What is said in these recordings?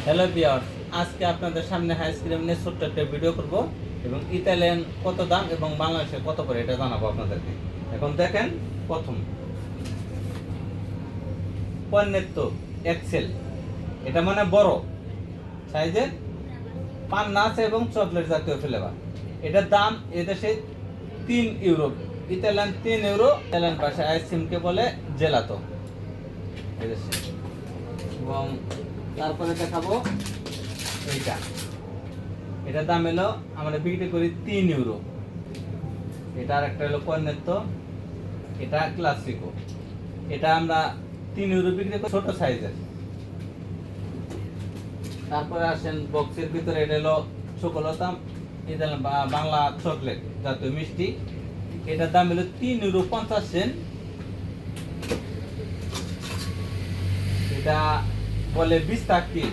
Hello viewers, আজকে আপনাদের সামনে আইসক্রিম নিয়ে ছোট্ট একটা ভিডিও করব এবং ইতালিয়ান কত দাম এবং বাংলাদেশে কত করে এটা জানাবো আপনাদেরকে। এখন দেখেন, প্রথম পর্নেত্তো এক্সেল, এটা মানে বড় সাইজের পান্না আছে এবং চকলেট জাতীয় ফ্লেভার। এটার দাম এদেশে 3 ইউরো, ইতালিয়ান 3 ইউরো। ইতালিয়ান ভাষায় আইসক্রিমকে বলে জেলাতো এদেশে। এবং তারপরে দেখাবো এইটা, এটার দাম হলো আমরা বিক্রি করি 3 ইউরো। এটা আর একটা হলো কর্নেত্তো, এটা ক্লাসিকো, এটা আমরা 3 ইউরো বিক্রি করি, ছোট সাইজের। তারপরে আসেন বক্সের ভিতরে, এটা হলো চকোলাতা, এটা বাংলা চকলেট জাতীয় মিষ্টি। এটার দাম হলো 3 ইউরো 50 সেন্ট। এটা বলে বিস্তাক্তি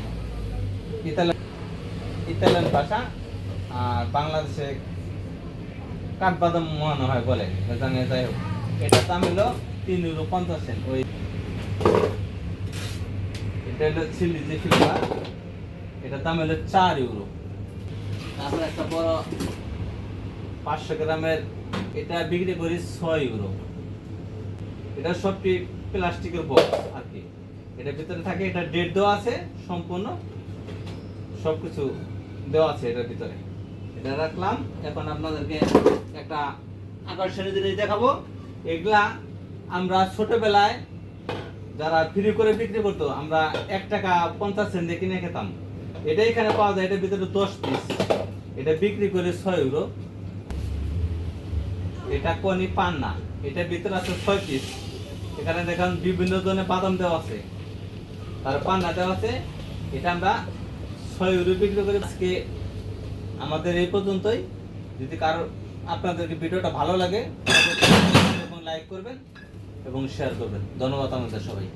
ইতালিয়ান ভাষা, আর বাংলাদেশে কাঠবাদাম মনে হয় বলে, জানি যাই হোক। এটার দাম হলো 3 ইউরো 50 সেন্ট। ওই এটা হলো চিলি যে ফ্লেভার, এটার দাম হলো 4 ইউরো। তারপর একটা বড় 500 গ্রামের, এটা বিক্রি করি 6 ইউরো। এটা সবটি প্লাস্টিকের বক্স আর কি, এটার ভিতরে থাকে, এটা ডেট দেওয়া আছে, সম্পূর্ণ সবকিছু দেওয়া আছে এটার ভিতরে। এটা রাখলাম। এখন আপনাদেরকে একটা আকর্ষণীয় জিনিস দেখাবো। এগুলা আমরা ছোটবেলায় যারা ফ্রি করে বিক্রি করতো, আমরা 1 টাকা 50 সেন্ট দিয়ে কিনে খেতাম। এটা এখানে পাওয়া যায়, এটার ভিতরে 10 পিস, এটা বিক্রি করে 6 ইউরো। এটা কনি পান্না, এটার ভিতরে আছে 6 পিস। এখানে দেখেন বিভিন্ন ধরনের বাদাম দেওয়া আছে, তার পান্না দেওয়া আছে। এটা আমরা 6 ইউরো বিক্রি করি। আজকে আমাদের এই পর্যন্তই। যদি কারো আপনাদেরকে ভিডিওটা ভালো লাগে এবং লাইক করবেন এবং শেয়ার করবেন। ধন্যবাদ আমাদের সবাই।